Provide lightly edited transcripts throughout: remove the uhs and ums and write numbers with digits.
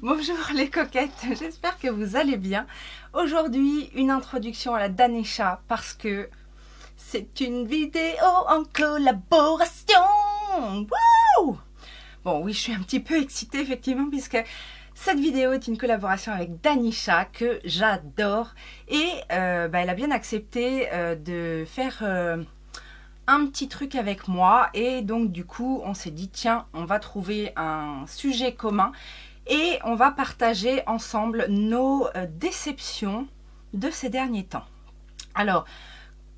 Bonjour les coquettes, j'espère que vous allez bien. Aujourd'hui, une introduction à la Danisha parce que c'est une vidéo en collaboration. Wouh! Bon, oui, je suis un petit peu excitée effectivement puisque cette vidéo est une collaboration avec Danisha que j'adore et elle a bien accepté de faire un petit truc avec moi et donc du coup on s'est dit tiens, on va trouver un sujet commun et on va partager ensemble nos déceptions de ces derniers temps. Alors,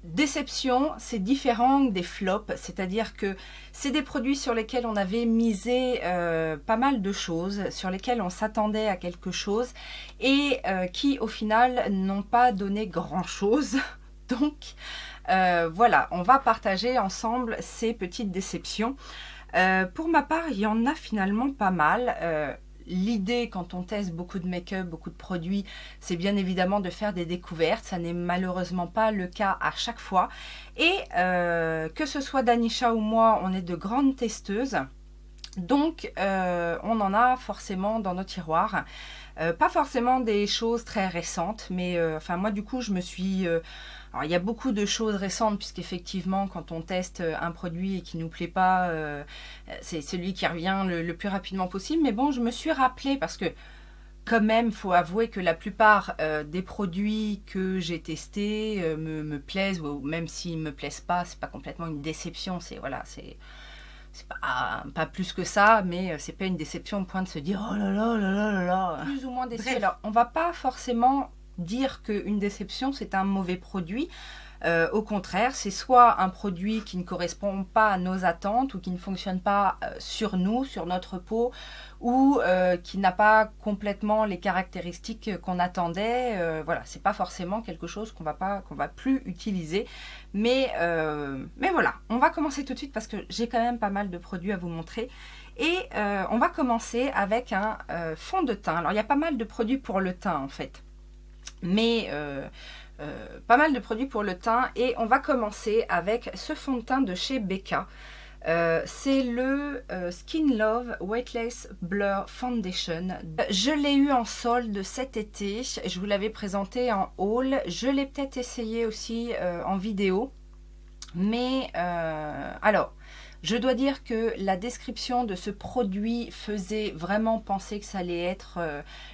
déception, c'est différent des flops, c'est-à-dire que c'est des produits sur lesquels on avait misé pas mal de choses, sur lesquels on s'attendait à quelque chose et qui au final n'ont pas donné grand-chose. Donc voilà, on va partager ensemble ces petites déceptions. Pour ma part, il y en a finalement pas mal. L'idée, quand on teste beaucoup de make-up, beaucoup de produits, c'est bien évidemment de faire des découvertes. Ça n'est malheureusement pas le cas à chaque fois. Et que ce soit Danisha ou moi, on est de grandes testeuses. Donc, on en a forcément dans nos tiroirs. Pas forcément des choses très récentes, mais enfin moi du coup je me suis... alors il y a beaucoup de choses récentes puisqu'effectivement quand on teste un produit et qui ne nous plaît pas, c'est celui qui revient le plus rapidement possible. Mais bon, je me suis rappelé parce que quand même, il faut avouer que la plupart des produits que j'ai testés me plaisent, ou même s'ils ne me plaisent pas, c'est pas complètement une déception, c'est voilà, c'est pas plus que ça, mais c'est pas une déception au point de se dire oh là là là là là là. Plus ou moins déçu. Alors, on va pas forcément dire qu'une déception c'est un mauvais produit. Au contraire, c'est soit un produit qui ne correspond pas à nos attentes ou qui ne fonctionne pas sur nous, sur notre peau, ou qui n'a pas complètement les caractéristiques qu'on attendait. Voilà, c'est pas forcément quelque chose qu'on va plus utiliser. Mais voilà, on va commencer tout de suite parce que j'ai quand même pas mal de produits à vous montrer. Et on va commencer avec un fond de teint. Alors, il y a pas mal de produits pour le teint en fait. Mais pas mal de produits pour le teint et on va commencer avec ce fond de teint de chez Becca. C'est le Skin Love Weightless Blur Foundation. Je l'ai eu en solde cet été, je vous l'avais présenté en haul, je l'ai peut-être essayé aussi en vidéo, mais alors je dois dire que la description de ce produit faisait vraiment penser que ça allait être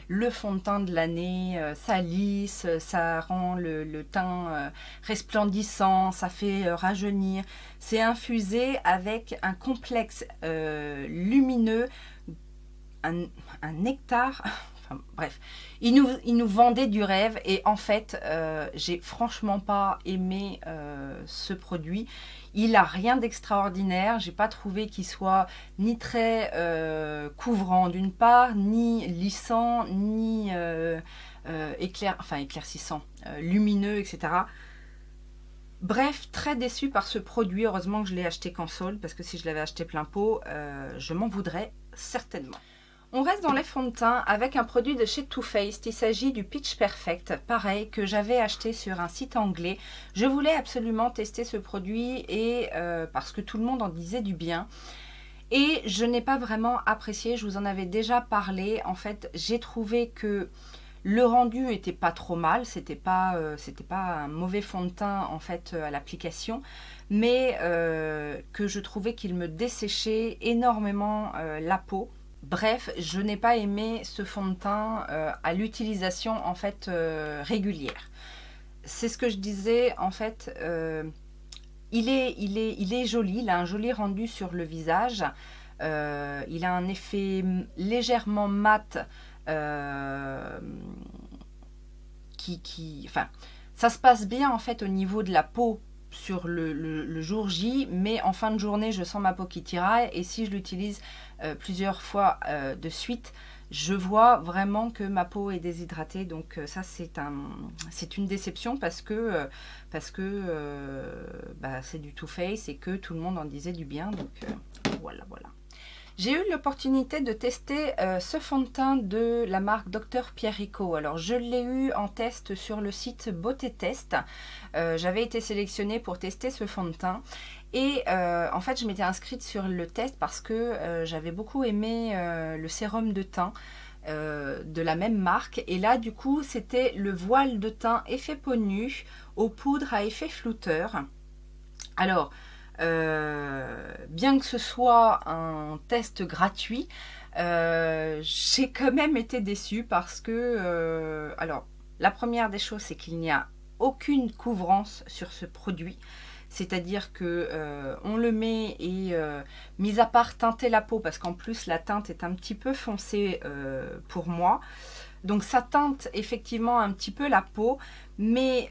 le fond de teint de l'année. Ça lisse, ça rend le teint resplendissant, ça fait rajeunir. C'est infusé avec un complexe lumineux, un nectar. Enfin, bref, il nous vendait du rêve et en fait, j'ai franchement pas aimé ce produit. Il a rien d'extraordinaire. J'ai pas trouvé qu'il soit ni très couvrant d'une part, ni lissant, ni éclaircissant, lumineux, etc. Bref, très déçue par ce produit. Heureusement que je l'ai acheté qu'en solde parce que si je l'avais acheté plein pot, je m'en voudrais certainement. On reste dans les fonds de teint avec un produit de chez Too Faced. Il s'agit du Pitch Perfect, pareil, que j'avais acheté sur un site anglais. Je voulais absolument tester ce produit et parce que tout le monde en disait du bien. Et je n'ai pas vraiment apprécié, je vous en avais déjà parlé. En fait, j'ai trouvé que le rendu était pas trop mal. C'était pas un mauvais fond de teint en fait à l'application. Mais que je trouvais qu'il me desséchait énormément la peau. Bref, je n'ai pas aimé ce fond de teint à l'utilisation en fait régulière. C'est ce que je disais en fait. Il est joli, il a un joli rendu sur le visage. Il a un effet légèrement mat enfin, ça se passe bien en fait au niveau de la peau sur le jour J, mais en fin de journée je sens ma peau qui tiraille et si je l'utilise plusieurs fois de suite, je vois vraiment que ma peau est déshydratée. Donc ça c'est une déception parce que c'est du Too Faced et que tout le monde en disait du bien. Donc voilà. J'ai eu l'opportunité de tester ce fond de teint de la marque Dr Pierrico. Alors je l'ai eu en test sur le site Beauté Test. J'avais été sélectionnée pour tester ce fond de teint. Et en fait je m'étais inscrite sur le test parce que j'avais beaucoup aimé le sérum de teint. de la même marque. Et là, du coup, c'était le voile de teint effet peau nue aux poudres à effet flouteur. Alors, bien que ce soit un test gratuit, j'ai quand même été déçue parce que, alors, la première des choses, c'est qu'il n'y a aucune couvrance sur ce produit. C'est-à-dire que on le met et mis à part teinter la peau, parce qu'en plus la teinte est un petit peu foncée pour moi. Donc ça teinte effectivement un petit peu la peau, mais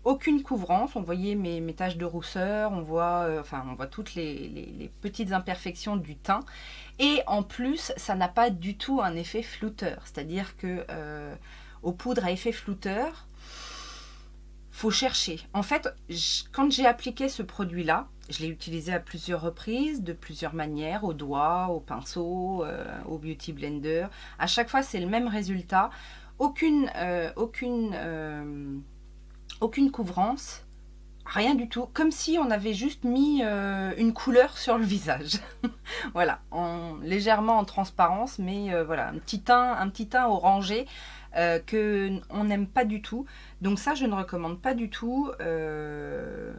aucune couvrance. On voyait mes taches de rousseur, on voit toutes les petites imperfections du teint. Et en plus, ça n'a pas du tout un effet flouteur. C'est-à-dire que aux poudres à effet flouteur, faut chercher. En fait, quand j'ai appliqué ce produit-là, je l'ai utilisé à plusieurs reprises, de plusieurs manières, au doigt, au pinceau, au beauty blender. À chaque fois, c'est le même résultat. Aucune couvrance, rien du tout. Comme si on avait juste mis une couleur sur le visage. Voilà, légèrement en transparence, mais voilà, un petit teint orangé. Que on n'aime pas du tout. Donc ça, je ne recommande pas du tout de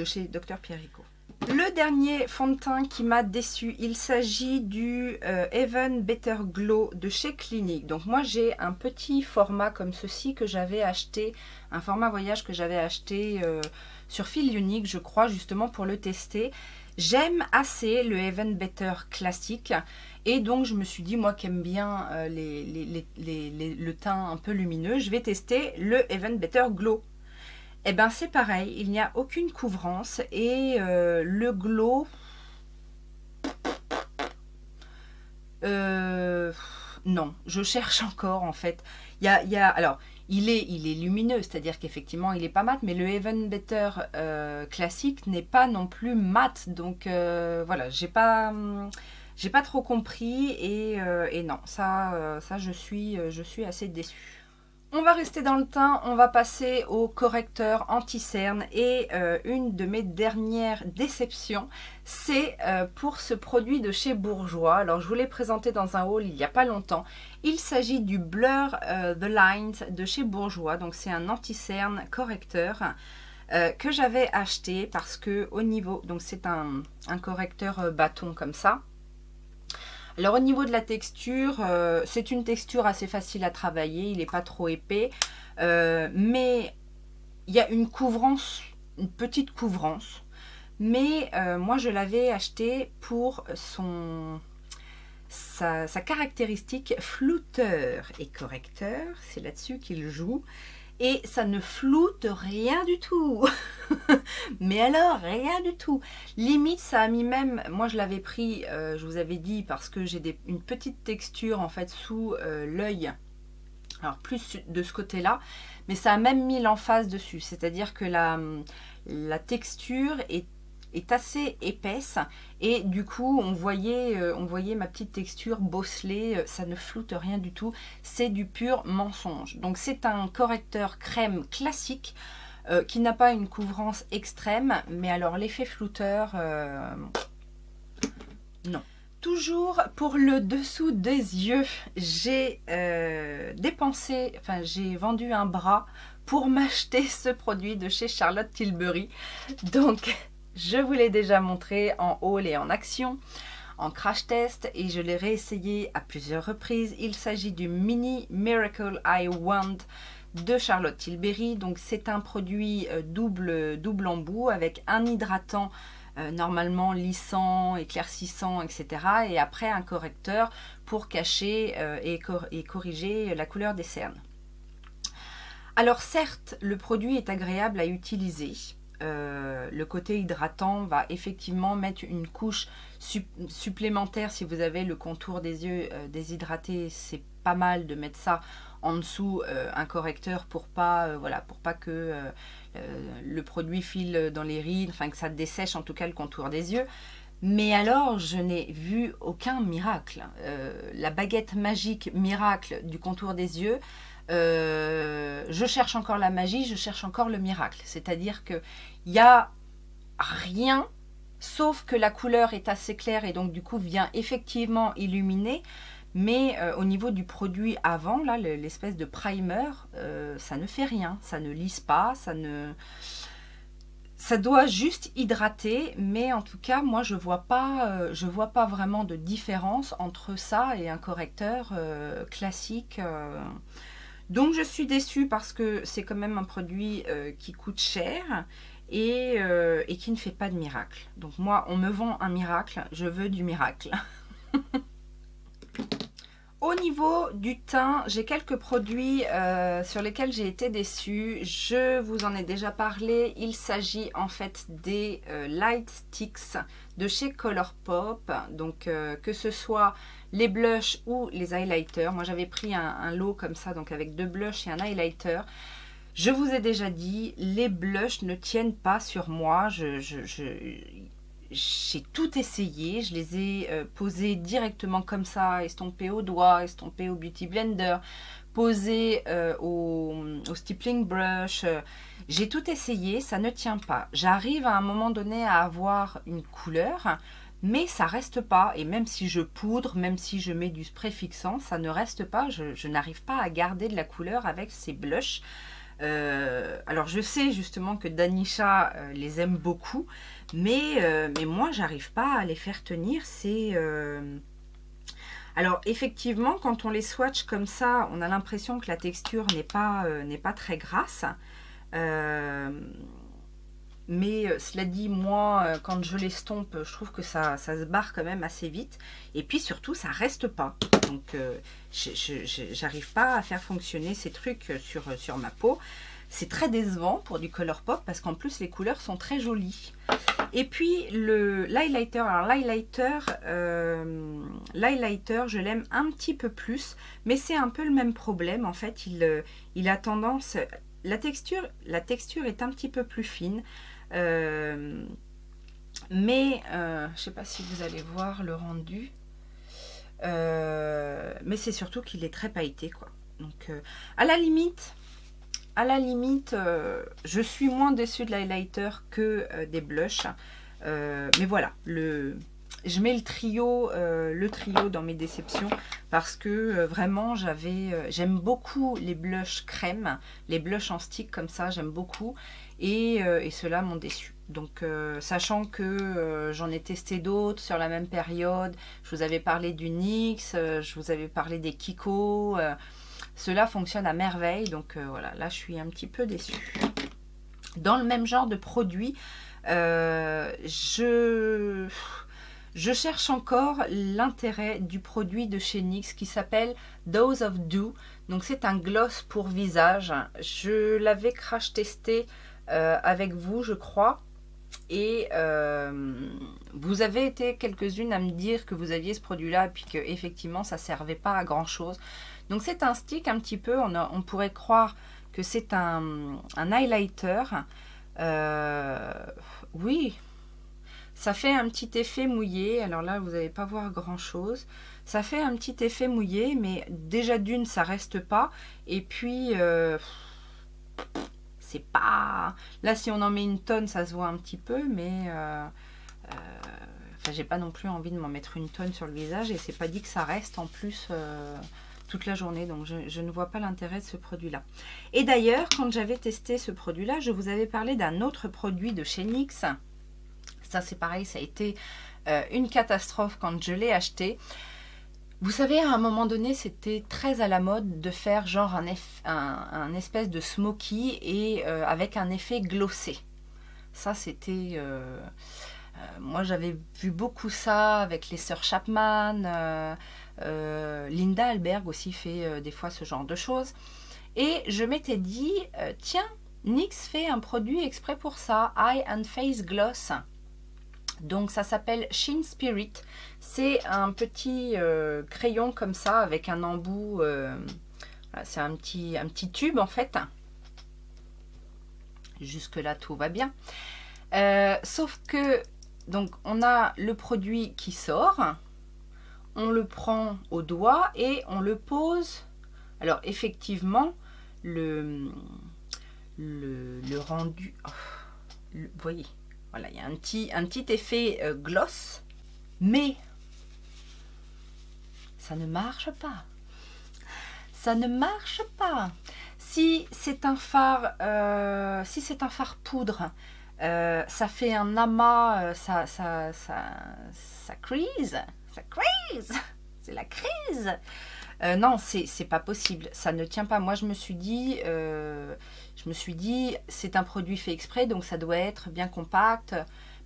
chez Dr Pierrico. Le dernier fond de teint qui m'a déçu, il s'agit du Even Better Glow de chez Clinique. Donc moi, j'ai un petit format comme ceci que j'avais acheté, un format voyage que j'avais acheté sur fil unique, je crois, justement pour le tester. J'aime assez le Even Better classique et donc je me suis dit, moi qui aime bien le teint un peu lumineux, je vais tester le Even Better Glow. Et bien c'est pareil, il n'y a aucune couvrance et le glow, non, je cherche encore en fait. Alors, il est lumineux, c'est-à-dire qu'effectivement il est pas mat, mais le Even Better classique n'est pas non plus mat, donc voilà, j'ai pas trop compris et non, ça je suis assez déçue. On va rester dans le teint, on va passer au correcteur anti-cerne et une de mes dernières déceptions, c'est pour ce produit de chez Bourjois. Alors je vous l'ai présenté dans un haul il n'y a pas longtemps. Il s'agit du Blur The Lines de chez Bourjois, donc c'est un anti-cerne correcteur que j'avais acheté parce que au niveau, donc c'est un correcteur bâton comme ça. Alors au niveau de la texture, c'est une texture assez facile à travailler, il n'est pas trop épais, mais il y a une couvrance, une petite couvrance, mais moi je l'avais acheté pour sa caractéristique flouteur et correcteur, c'est là-dessus qu'il joue. Et ça ne floute rien du tout. Mais alors, rien du tout. Limite, ça a mis même... Moi, je l'avais pris, je vous avais dit, parce que j'ai une petite texture, en fait, sous l'œil. Alors, plus de ce côté-là. Mais ça a même mis l'emphase dessus. C'est-à-dire que la texture est assez épaisse et du coup on voyait ma petite texture bosselée, ça ne floute rien du tout, c'est du pur mensonge. Donc c'est un correcteur crème classique qui n'a pas une couvrance extrême, mais alors l'effet flouteur, non. Toujours pour le dessous des yeux, j'ai j'ai vendu un bras pour m'acheter ce produit de chez Charlotte Tilbury. Donc je vous l'ai déjà montré en haul et en action, en crash test, et je l'ai réessayé à plusieurs reprises. Il s'agit du Mini Miracle Eye Wand de Charlotte Tilbury. Donc c'est un produit double embout avec un hydratant normalement lissant, éclaircissant, etc. Et après un correcteur pour cacher et corriger la couleur des cernes. Alors certes, le produit est agréable à utiliser. Le côté hydratant va effectivement mettre une couche supplémentaire si vous avez le contour des yeux déshydraté. C'est pas mal de mettre ça en dessous, un correcteur pour pas que le produit file dans les rides, enfin que ça dessèche en tout cas le contour des yeux. Mais alors, je n'ai vu aucun miracle. La baguette magique miracle du contour des yeux, je cherche encore la magie, je cherche encore le miracle. C'est-à-dire qu'il n'y a rien, sauf que la couleur est assez claire et donc du coup vient effectivement illuminer. Mais au niveau du produit avant, là, l'espèce de primer, ça ne fait rien, ça ne lisse pas, ça doit juste hydrater, mais en tout cas, moi, je vois pas vraiment de différence entre ça et un correcteur classique. Donc, je suis déçue parce que c'est quand même un produit qui coûte cher et qui ne fait pas de miracle. Donc, moi, on me vend un miracle, je veux du miracle. Au niveau du teint, j'ai quelques produits sur lesquels j'ai été déçue. Je vous en ai déjà parlé. Il s'agit en fait des Light Sticks de chez Colourpop. Donc que ce soit les blushs ou les highlighters. Moi j'avais pris un lot comme ça, donc avec 2 blushs et un highlighter. Je vous ai déjà dit, les blushs ne tiennent pas sur moi. J'ai tout essayé, je les ai posés directement comme ça, estompés au doigt, estompés au Beauty Blender, posés au stippling brush. J'ai tout essayé, ça ne tient pas. J'arrive à un moment donné à avoir une couleur, mais ça reste pas. Et même si je poudre, même si je mets du spray fixant, ça ne reste pas. Je n'arrive pas à garder de la couleur avec ces blushs. Alors je sais justement que Danisha les aime beaucoup, mais moi j'arrive pas à les faire tenir. Alors effectivement, quand on les swatch comme ça, on a l'impression que la texture n'est pas très grasse. Mais cela dit, moi, quand je l'estompe, je trouve que ça se barre quand même assez vite. Et puis surtout, ça reste pas. Donc, j'arrive pas à faire fonctionner ces trucs sur ma peau. C'est très décevant pour du Colourpop parce qu'en plus, les couleurs sont très jolies. Et puis, l'highlighter. Alors, l'highlighter, je l'aime un petit peu plus. Mais c'est un peu le même problème. En fait, il a tendance... La texture est un petit peu plus fine. Mais je sais pas si vous allez voir le rendu. Mais c'est surtout qu'il est très pailleté, quoi. Donc, à la limite, je suis moins déçue de l'highlighter que des blushs. Mais voilà, je mets le trio dans mes déceptions parce que vraiment j'aime beaucoup les blushs crème, les blushs en stick comme ça, j'aime beaucoup et ceux-là m'ont déçu. Donc sachant que j'en ai testé d'autres sur la même période, je vous avais parlé du NYX, je vous avais parlé des Kiko, ceux-là fonctionnent à merveille, donc voilà, là je suis un petit peu déçue. Dans le même genre de produit, je cherche encore l'intérêt du produit de chez NYX qui s'appelle Dose of Dew. Donc c'est un gloss pour visage. Je l'avais crash testé avec vous, je crois. Et vous avez été quelques-unes à me dire que vous aviez ce produit-là et puis que effectivement ça ne servait pas à grand-chose. Donc c'est un stick un petit peu, on pourrait croire que c'est un highlighter. Oui, ça fait un petit effet mouillé. Alors là, vous n'allez pas voir grand-chose. Ça fait un petit effet mouillé, mais déjà d'une, ça reste pas. Et puis, c'est pas... Là, si on en met une tonne, ça se voit un petit peu, mais... Enfin, j'ai pas non plus envie de m'en mettre une tonne sur le visage. Et c'est pas dit que ça reste en plus... toute la journée, donc je ne vois pas l'intérêt de ce produit-là. Et d'ailleurs, quand j'avais testé ce produit-là, je vous avais parlé d'un autre produit de chez NYX. Ça, c'est pareil, ça a été une catastrophe quand je l'ai acheté. Vous savez, à un moment donné, c'était très à la mode de faire genre un espèce de smoky et avec un effet glossé. Ça, c'était... moi, j'avais vu beaucoup ça avec les sœurs Chapman. Linda Alberg aussi fait des fois ce genre de choses. Et je m'étais dit, tiens, NYX fait un produit exprès pour ça, Eye and Face Gloss. Donc ça s'appelle Sheen Spirit. C'est un petit crayon comme ça avec un embout. Voilà, c'est un petit tube en fait. Jusque là tout va bien. Sauf que donc on a le produit qui sort. On le prend au doigt et on le pose. Alors effectivement, le rendu, vous voyez, voilà, il y a un petit effet gloss, mais ça ne marche pas. Ça ne marche pas. Si c'est un phare, poudre, ça fait un amas, ça crise, c'est la crise. Non, c'est pas possible, ça ne tient pas. Moi, je me suis dit, c'est un produit fait exprès, donc ça doit être bien compact,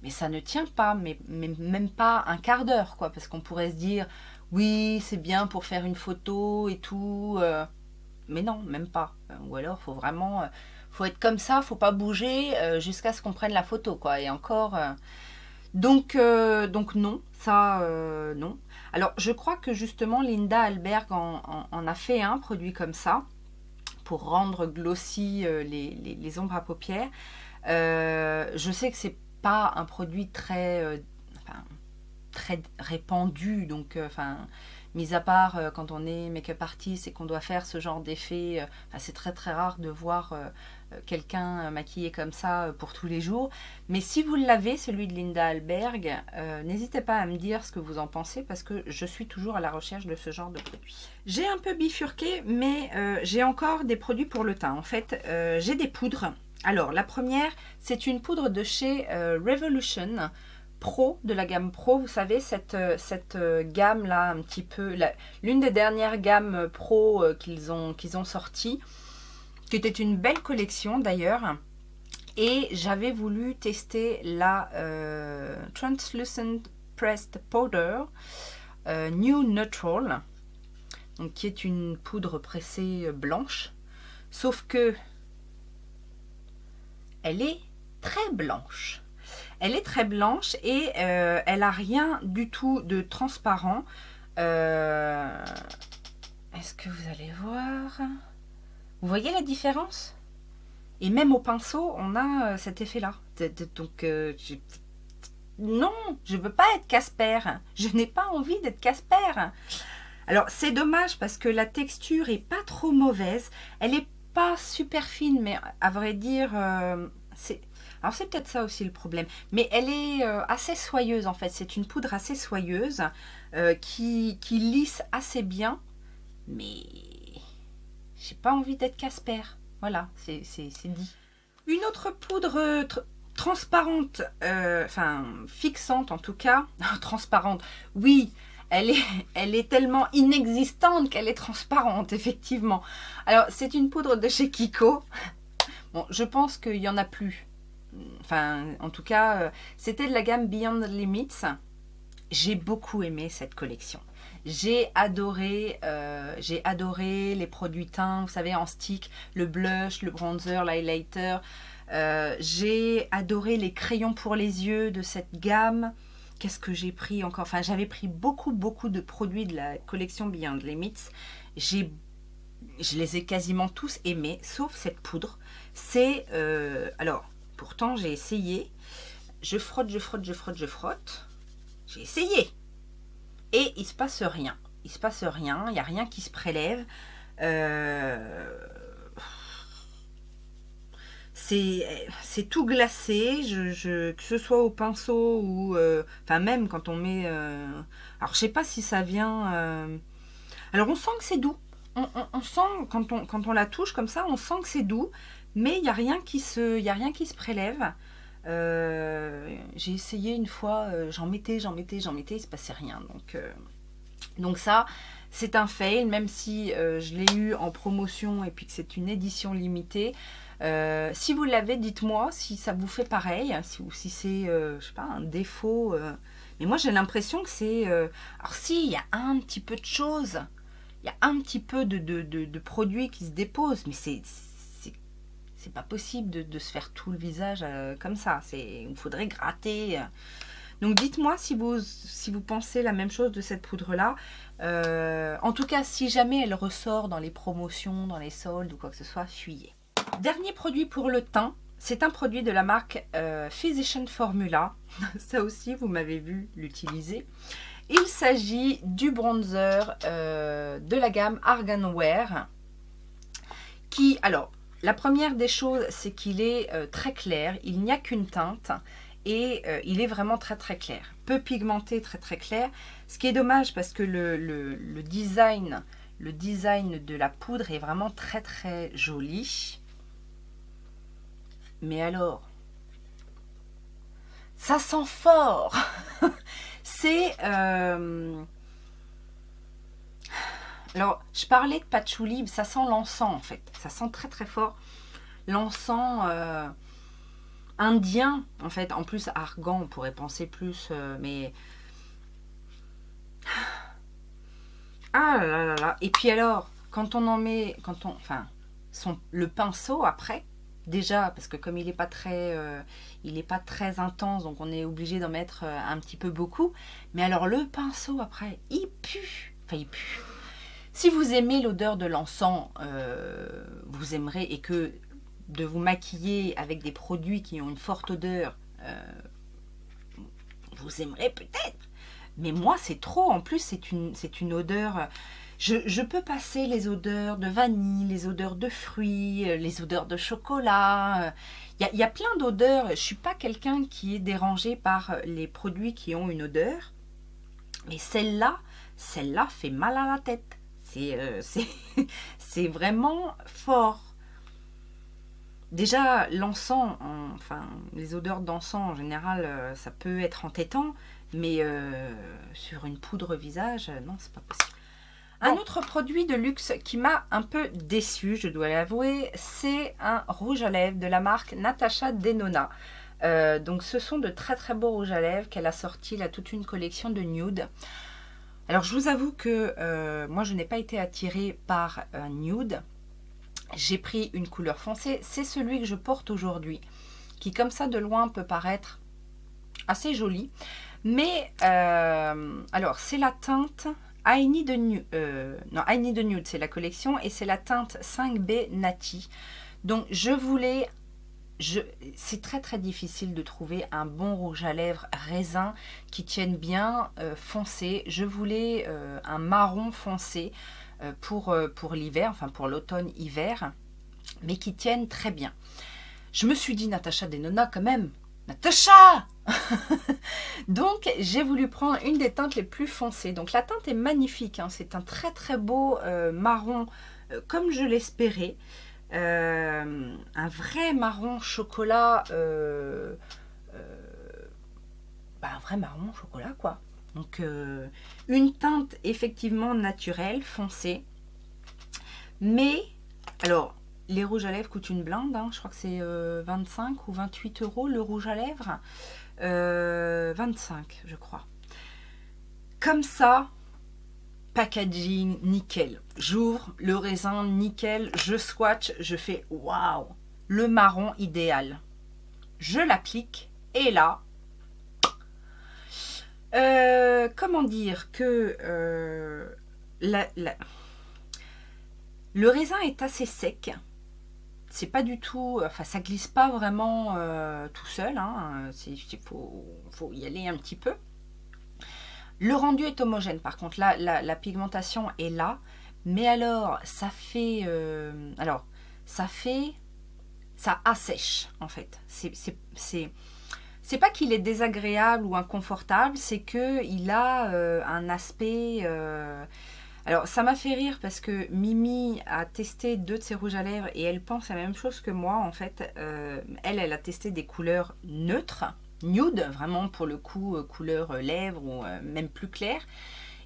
mais ça ne tient pas, mais même pas un quart d'heure, quoi, parce qu'on pourrait se dire, oui, c'est bien pour faire une photo et tout, mais non, même pas. Ou alors, faut être comme ça, faut pas bouger jusqu'à ce qu'on prenne la photo, quoi. Et encore, donc non, ça, non. Alors, je crois que justement, Linda Alberg en a fait un produit comme ça, pour rendre glossy les ombres à paupières. Je sais que c'est pas un produit très répandu, donc, mis à part quand on est make-up artiste et qu'on doit faire ce genre d'effet, c'est très très rare de voir quelqu'un maquillé comme ça pour tous les jours. Mais si vous l'avez, celui de Linda Alberg, n'hésitez pas à me dire ce que vous en pensez, parce que je suis toujours à la recherche de ce genre de produit. J'ai un peu bifurqué, mais j'ai encore des produits pour le teint. En fait, j'ai des poudres. Alors, la première, c'est une poudre de chez Revolution Pro, de la gamme Pro. Vous savez, cette gamme là, un petit peu, l'une des dernières gammes Pro qu'ils ont sorties, qui était une belle collection d'ailleurs. Et j'avais voulu tester la Translucent Pressed Powder New Neutral, donc, qui est une poudre pressée blanche, sauf que elle est très blanche. Elle est très blanche et elle a rien du tout de transparent. Est-ce que vous allez voir? Vous voyez la différence? Et même au pinceau, on a cet effet-là. Donc, non, je ne veux pas être Casper. Je n'ai pas envie d'être Casper. Alors, c'est dommage parce que la texture est pas trop mauvaise. Elle est pas super fine, mais à vrai dire, alors c'est peut-être ça aussi le problème. Mais elle est assez soyeuse en fait. C'est une poudre assez soyeuse qui lisse assez bien. Mais j'ai pas envie d'être Casper. Voilà, c'est dit. Une autre poudre transparente, fixante en tout cas. Transparente, oui. Elle est tellement inexistante qu'elle est transparente, effectivement. Alors, c'est une poudre de chez Kiko. Bon, je pense qu'il n'y en a plus. Enfin, en tout cas, c'était de la gamme Beyond Limits. J'ai beaucoup aimé cette collection. J'ai adoré les produits teints, vous savez, en stick, le blush, le bronzer, l'highlighter. J'ai adoré les crayons pour les yeux de cette gamme. Qu'est-ce que j'ai pris encore? Enfin, j'avais pris beaucoup de produits de la collection Beyond Limits. Je les ai quasiment tous aimés, sauf cette poudre. C'est... alors, pourtant, j'ai essayé. Je frotte. J'ai essayé. Et il se passe rien. Il n'y a rien qui se prélève. C'est tout glacé, que ce soit au pinceau ou... même quand on met... alors, je sais pas si ça vient... alors, on sent que c'est doux. On sent, quand on la touche comme ça, on sent que c'est doux. Mais il n'y a rien qui se prélève. J'ai essayé une fois, j'en mettais, il se passait rien. Donc ça, c'est un fail, même si je l'ai eu en promotion et puis que c'est une édition limitée. Si vous l'avez, dites-moi si ça vous fait pareil, si c'est, je sais pas, un défaut. Mais moi, j'ai l'impression que c'est... alors si, il y a un petit peu de choses, il y a un petit peu de produits qui se déposent, mais c'est pas possible de se faire tout le visage comme ça. Il faudrait gratter. Donc dites-moi si vous pensez la même chose de cette poudre-là. En tout cas, si jamais elle ressort dans les promotions, dans les soldes ou quoi que ce soit, fuyez. Dernier produit pour le teint, c'est un produit de la marque Physician Formula. Ça aussi, vous m'avez vu l'utiliser. Il s'agit du bronzer de la gamme Argan Wear. Qui, alors, la première des choses, c'est qu'il est très clair. Il n'y a qu'une teinte. et il est vraiment très très clair. Peu pigmenté, très très clair. Ce qui est dommage parce que le design de la poudre est vraiment très très joli. Mais alors, ça sent fort. C'est... Alors, je parlais de patchouli, ça sent l'encens en fait. Ça sent très très fort. L'encens indien, en fait. En plus, argan, on pourrait penser plus, mais... Ah là là là. Et puis alors, quand on en met... Enfin, le pinceau après... Déjà, parce que comme il n'est pas très intense, donc on est obligé d'en mettre un petit peu beaucoup. Mais alors le pinceau après, il pue. Enfin, il pue. Si vous aimez l'odeur de l'encens, vous aimerez, et que de vous maquiller avec des produits qui ont une forte odeur, vous aimerez peut-être. Mais moi, c'est trop. En plus, c'est une odeur... Je peux passer les odeurs de vanille, les odeurs de fruits, les odeurs de chocolat. Il y a plein d'odeurs. Je ne suis pas quelqu'un qui est dérangé par les produits qui ont une odeur. Mais celle-là fait mal à la tête. C'est vraiment fort. Déjà, l'encens, enfin, les odeurs d'encens en général, ça peut être entêtant. Mais sur une poudre visage, non, c'est pas possible. Un autre produit de luxe qui m'a un peu déçue, je dois l'avouer, c'est un rouge à lèvres de la marque Natasha Denona. Donc ce sont de très très beaux rouges à lèvres qu'elle a sorti là toute une collection de nude. Alors je vous avoue que moi je n'ai pas été attirée par un nude. J'ai pris une couleur foncée, c'est celui que je porte aujourd'hui, qui comme ça de loin peut paraître assez joli. Mais alors c'est la teinte... I Need a Nude, c'est la collection, et c'est la teinte 5B Nati. Donc c'est très très difficile de trouver un bon rouge à lèvres raisin qui tienne bien foncé. Je voulais un marron foncé pour l'hiver, enfin pour l'automne-hiver, mais qui tienne très bien. Je me suis dit, Natasha Denona quand même, Natacha. Donc j'ai voulu prendre une des teintes les plus foncées. Donc la teinte est magnifique, hein. C'est un très très beau marron comme je l'espérais, un vrai marron chocolat, un vrai marron chocolat quoi. Donc une teinte effectivement naturelle, foncée, mais alors les rouges à lèvres coûtent une blinde, hein. Je crois que c'est 25 ou 28 € le rouge à lèvres. 25 je crois. Comme ça, packaging nickel. J'ouvre le raisin nickel, je swatch, je fais waouh, le marron idéal. Je l'applique et là, comment dire que le raisin est assez sec. C'est pas du tout, enfin ça glisse pas vraiment tout seul, hein. Il faut y aller un petit peu. Le rendu est homogène, par contre la pigmentation est là, mais alors ça assèche en fait. C'est pas qu'il est désagréable ou inconfortable, c'est que il a un aspect... Alors, ça m'a fait rire parce que Mimi a testé 2 de ses rouges à lèvres et elle pense la même chose que moi, en fait. Elle a testé des couleurs neutres, nude, vraiment pour le coup, couleur lèvres ou même plus clair.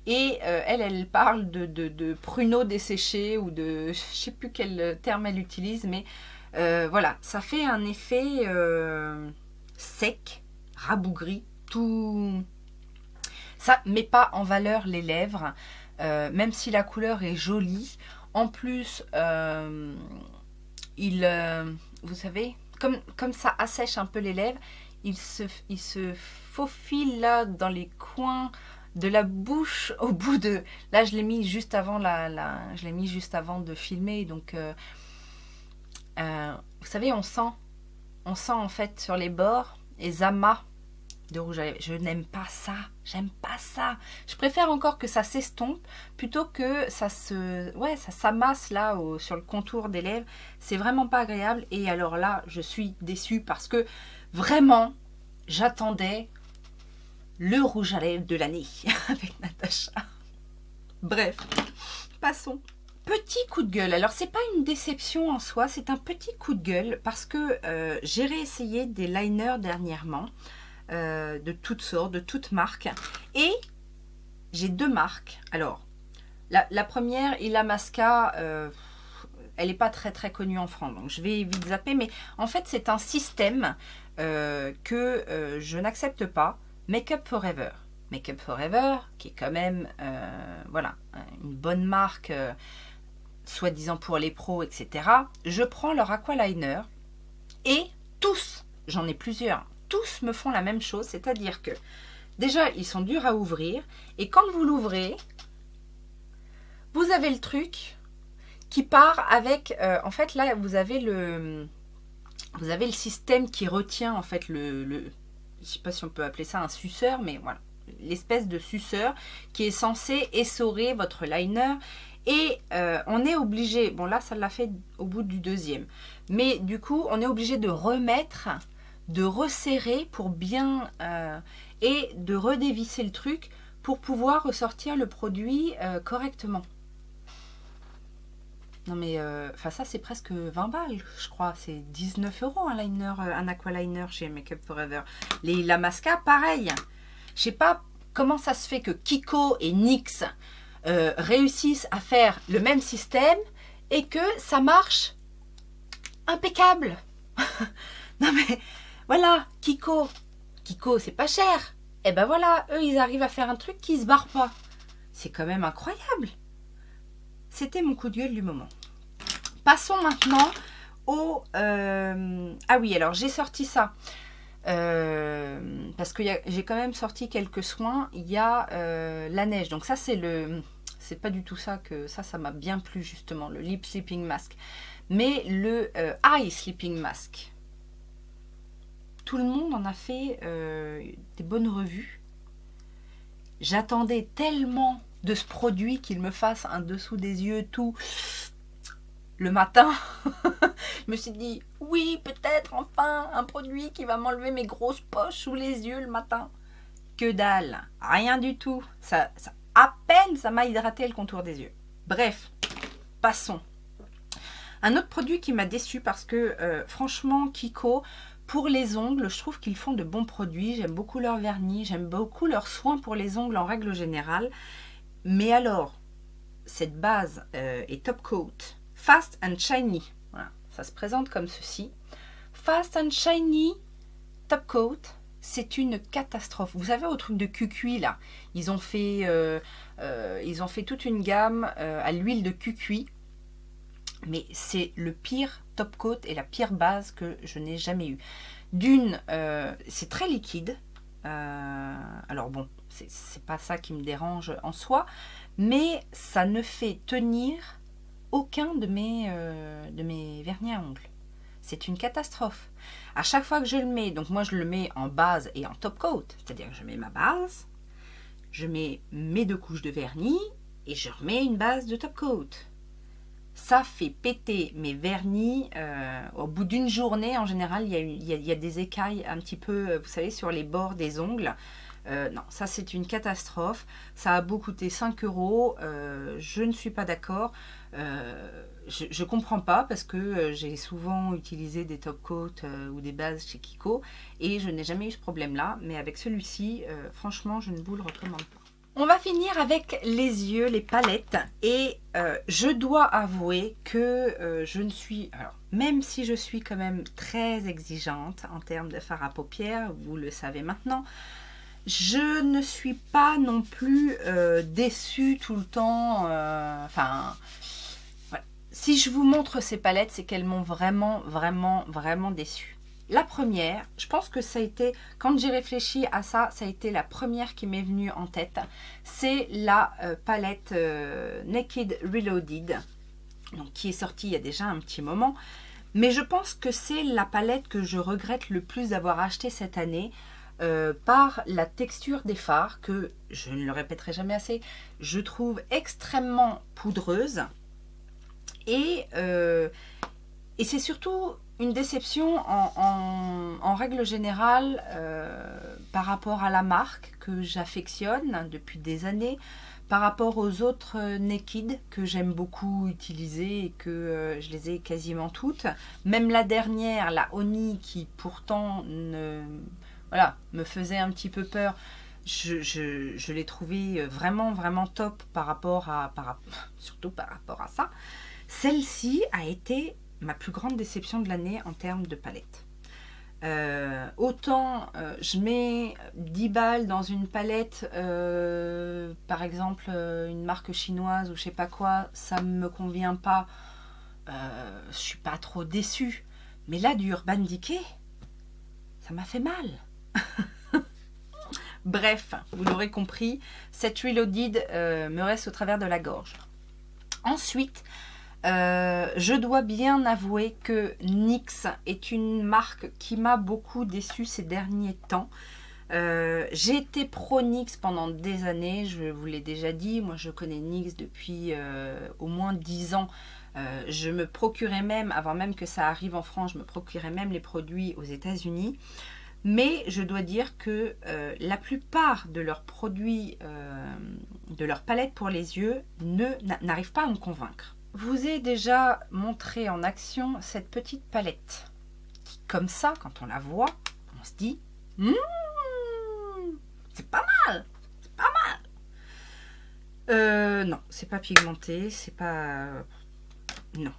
Et elle parle de pruneaux desséchés ou de... Je sais plus quel terme elle utilise, mais voilà, ça fait un effet sec, rabougri, tout... Ça met pas en valeur les lèvres. Même si la couleur est jolie, en plus, vous savez, comme ça assèche un peu les lèvres, il se faufile là dans les coins de la bouche, au bout de... Là, je l'ai mis juste avant je l'ai mis juste avant de filmer, donc vous savez, on sent en fait sur les bords les amas de rouge à lèvres. Je n'aime pas ça, j'aime pas ça. Je préfère encore que ça s'estompe plutôt que ça s'amasse là sur le contour des lèvres. C'est vraiment pas agréable. Et alors là, je suis déçue parce que vraiment, j'attendais le rouge à lèvres de l'année avec Natacha. Bref, passons. Petit coup de gueule. Alors, c'est pas une déception en soi, c'est un petit coup de gueule parce que j'ai réessayé des liners dernièrement de toutes sortes, de toutes marques. Et j'ai 2 marques. Alors, la première, Illamasqua, elle n'est pas très connue en France, donc je vais vite zapper. Mais en fait, c'est un système que je n'accepte pas. Make Up Forever. Make Up Forever, qui est quand même voilà, une bonne marque, soi-disant pour les pros, etc. Je prends leur aqualiner et tous, j'en ai plusieurs, tous me font la même chose, c'est-à-dire que déjà, ils sont durs à ouvrir et quand vous l'ouvrez, vous avez le truc qui part avec, en fait là, vous avez le système qui retient en fait je sais pas si on peut appeler ça un suceur, mais voilà, l'espèce de suceur qui est censé essorer votre liner. Et on est obligé, bon là ça l'a fait au bout du 2e, mais du coup on est obligé de remettre, de resserrer pour bien, et de redévisser le truc pour pouvoir ressortir le produit correctement. Non mais, ça c'est presque 20 balles, je crois, c'est 19 € un liner, un aqualiner chez Make Up Forever. Les Illamasqua, pareil. Je sais pas comment ça se fait que Kiko et NYX réussissent à faire le même système et que ça marche impeccable. Non mais, voilà, Kiko c'est pas cher. Et ben voilà, eux ils arrivent à faire un truc qui se barre pas. C'est quand même incroyable. C'était mon coup de gueule du moment. Passons maintenant au... Ah oui, alors j'ai sorti ça. Parce que j'ai quand même sorti quelques soins. Il y a la neige. Donc ça, c'est pas du tout ça que... Ça m'a bien plu justement, le Lip Sleeping Mask. Mais le Eye Sleeping Mask. Tout le monde en a fait des bonnes revues. J'attendais tellement de ce produit qu'il me fasse un dessous des yeux tout le matin. Je me suis dit oui, peut-être enfin un produit qui va m'enlever mes grosses poches sous les yeux le matin. Que dalle, rien du tout. Ça à peine ça m'a hydraté le contour des yeux. Bref, passons. Un autre produit qui m'a déçu parce que franchement Kiko, pour les ongles, je trouve qu'ils font de bons produits. J'aime beaucoup leur vernis, j'aime beaucoup leurs soins pour les ongles en règle générale. Mais alors, cette base est Top Coat Fast and Shiny. Voilà, ça se présente comme ceci. Fast and Shiny Top Coat, c'est une catastrophe. Vous savez, au truc de cucuy là, ils ont fait toute une gamme à l'huile de cucuy. Mais c'est le pire top coat et la pire base que je n'ai jamais eu. D'une, c'est très liquide. Alors bon, c'est pas ça qui me dérange en soi, mais ça ne fait tenir aucun de mes vernis à ongles. C'est une catastrophe. À chaque fois que je le mets, donc moi je le mets en base et en top coat, c'est-à-dire que je mets ma base, je mets mes 2 couches de vernis et je remets une base de top coat. Ça fait péter mes vernis. Au bout d'une journée, en général, il y a des écailles un petit peu, vous savez, sur les bords des ongles. Non, ça c'est une catastrophe. Ça a beau coûter 5 €. Je ne suis pas d'accord. Je comprends pas parce que j'ai souvent utilisé des top coats ou des bases chez Kiko et je n'ai jamais eu ce problème-là. Mais avec celui-ci, franchement, je ne vous le recommande pas. On va finir avec les yeux, les palettes. Et je dois avouer que je ne suis... Alors, même si je suis quand même très exigeante en termes de fard à paupières, vous le savez maintenant, je ne suis pas non plus déçue tout le temps. Enfin, voilà. Si je vous montre ces palettes, c'est qu'elles m'ont vraiment déçue. La première, je pense que ça a été, quand j'ai réfléchi à ça, ça a été la première qui m'est venue en tête. C'est la palette Naked Reloaded, donc, qui est sortie il y a déjà un petit moment. Mais je pense que c'est la palette que je regrette le plus d'avoir acheté cette année par la texture des fards que, je ne le répéterai jamais assez, je trouve extrêmement poudreuse. Et c'est surtout une déception en règle générale par rapport à la marque que j'affectionne depuis des années, par rapport aux autres Naked que j'aime beaucoup utiliser et que je les ai quasiment toutes. Même la dernière, la Oni, qui pourtant voilà, me faisait un petit peu peur, je l'ai trouvée vraiment, vraiment top surtout par rapport à ça. Celle-ci a été ma plus grande déception de l'année en termes de palette. Autant je mets 10 balles dans une palette, par exemple une marque chinoise ou je sais pas quoi, ça me convient pas, je suis pas trop déçue. Mais là, du Urban Decay, ça m'a fait mal. Bref, vous l'aurez compris, cette Reloaded me reste au travers de la gorge. Ensuite, je dois bien avouer que NYX est une marque qui m'a beaucoup déçue ces derniers temps. J'ai été pro NYX pendant des années, je vous l'ai déjà dit, moi je connais NYX depuis au moins 10 ans. Je me procurais même, avant même que ça arrive en France, je me procurais même les produits aux États-Unis. Mais je dois dire que la plupart de leurs produits, de leur palette pour les yeux, n'arrivent pas à me convaincre. Je vous ai déjà montré en action cette petite palette qui, comme ça, quand on la voit, on se dit c'est pas mal, c'est pas mal. Non, c'est pas pigmenté, c'est pas... non.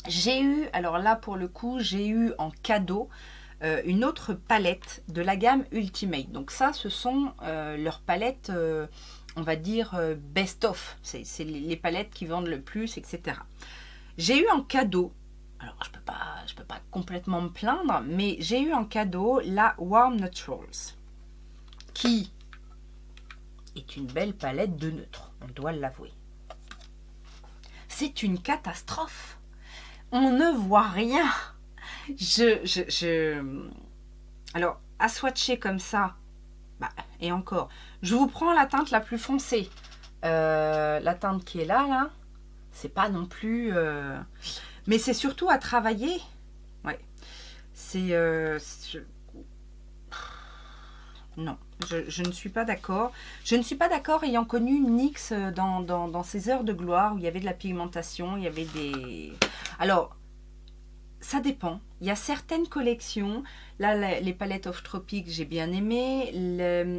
J'ai eu, alors là pour le coup, j'ai eu en cadeau une autre palette de la gamme Ultimate. Donc ça, ce sont leurs palettes... on va dire best-of, c'est les palettes qui vendent le plus, etc. J'ai eu en cadeau, alors je peux pas complètement me plaindre, mais j'ai eu en cadeau la Warm Neutrals, qui est une belle palette de neutres, on doit l'avouer. C'est une catastrophe, on ne voit rien. Alors, à swatcher comme ça, bah, et encore, je vous prends la teinte la plus foncée. La teinte qui est là, c'est pas non plus... mais c'est surtout à travailler. Ouais. C'est... non, je ne suis pas d'accord. Je ne suis pas d'accord ayant connu NYX dans ses heures de gloire où il y avait de la pigmentation, il y avait des... Alors, ça dépend. Il y a certaines collections, là les palettes Off Tropic j'ai bien aimé,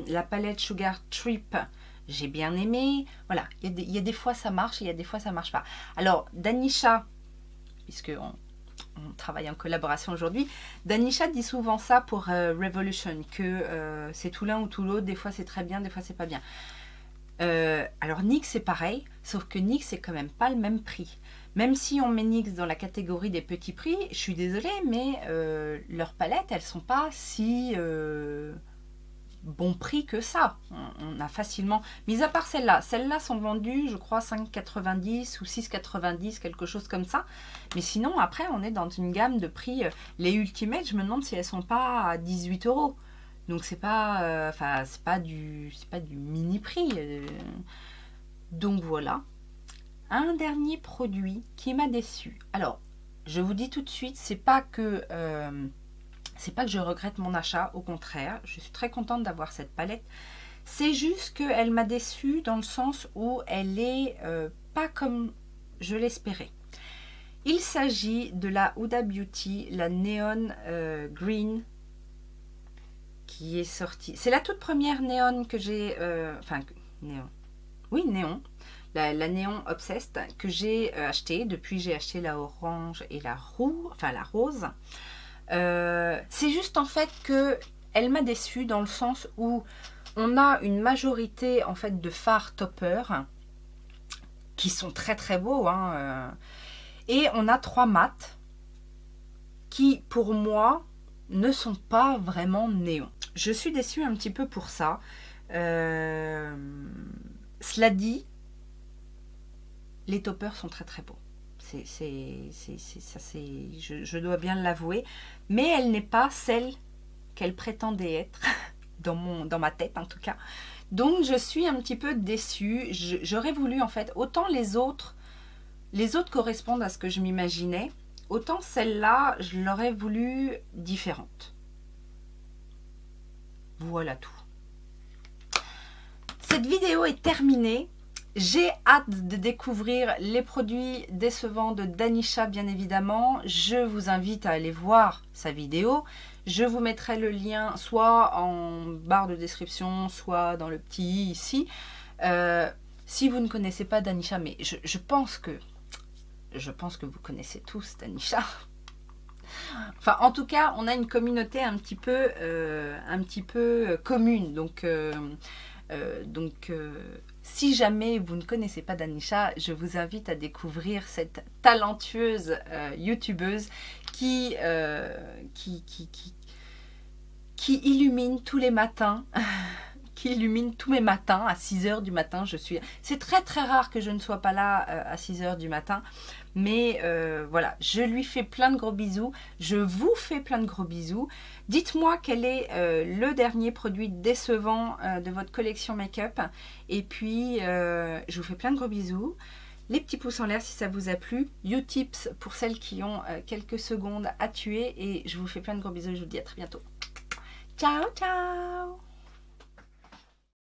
la palette Sugar Trip j'ai bien aimé. Voilà, il y a des fois ça marche, il y a des fois ça marche pas. Alors Danisha, puisque on travaille en collaboration aujourd'hui, Danisha dit souvent ça pour Revolution, que c'est tout l'un ou tout l'autre, des fois c'est très bien, des fois c'est pas bien. Alors NYX c'est pareil, sauf que NYX c'est quand même pas le même prix. Même si on met NYX dans la catégorie des petits prix, je suis désolée, mais leurs palettes, elles sont pas si bon prix que ça. On a facilement, mis à part celles-là sont vendues, je crois, 5,90 ou 6,90, quelque chose comme ça. Mais sinon, après, on est dans une gamme de prix. Les Ultimate, je me demande si elles sont pas à 18 €. Donc c'est pas, c'est pas du mini prix. Donc voilà. Un dernier produit qui m'a déçu. Alors, je vous dis tout de suite, c'est pas que je regrette mon achat, au contraire, je suis très contente d'avoir cette palette. C'est juste qu'elle m'a déçue dans le sens où elle est pas comme je l'espérais. Il s'agit de la Huda Beauty, la Neon Green, qui est sortie. C'est la toute première néon que j'ai, néon. La Néon Obsessed que j'ai acheté. Depuis, j'ai acheté la orange et la rose. C'est juste en fait que elle m'a déçue dans le sens où on a une majorité en fait de fards topper qui sont très très beaux. Et on a 3 mats qui, pour moi, ne sont pas vraiment néon. Je suis déçue un petit peu pour ça. Cela dit, les toppers sont très très beaux. Je dois bien l'avouer. Mais elle n'est pas celle qu'elle prétendait être, dans ma tête en tout cas. Donc je suis un petit peu déçue. J'aurais voulu en fait, autant les autres correspondent à ce que je m'imaginais, autant celle-là, je l'aurais voulu différente. Voilà tout. Cette vidéo est terminée. J'ai hâte de découvrir les produits décevants de Danisha, bien évidemment. Je vous invite à aller voir sa vidéo. Je vous mettrai le lien soit en barre de description, soit dans le petit i ici. Si vous ne connaissez pas Danisha, mais je pense que vous connaissez tous Danisha. Enfin, en tout cas, on a une communauté un petit peu commune. Donc, si jamais vous ne connaissez pas Danisha, je vous invite à découvrir cette talentueuse youtubeuse qui illumine tous les matins. Qui illumine tous mes matins à 6 h du matin. C'est très très rare que je ne sois pas là à 6 h du matin. Mais voilà, je lui fais plein de gros bisous. Je vous fais plein de gros bisous. Dites-moi quel est le dernier produit décevant de votre collection make-up. Et puis, je vous fais plein de gros bisous. Les petits pouces en l'air si ça vous a plu. Utips pour celles qui ont quelques secondes à tuer. Et je vous fais plein de gros bisous. Je vous dis à très bientôt. Ciao, ciao!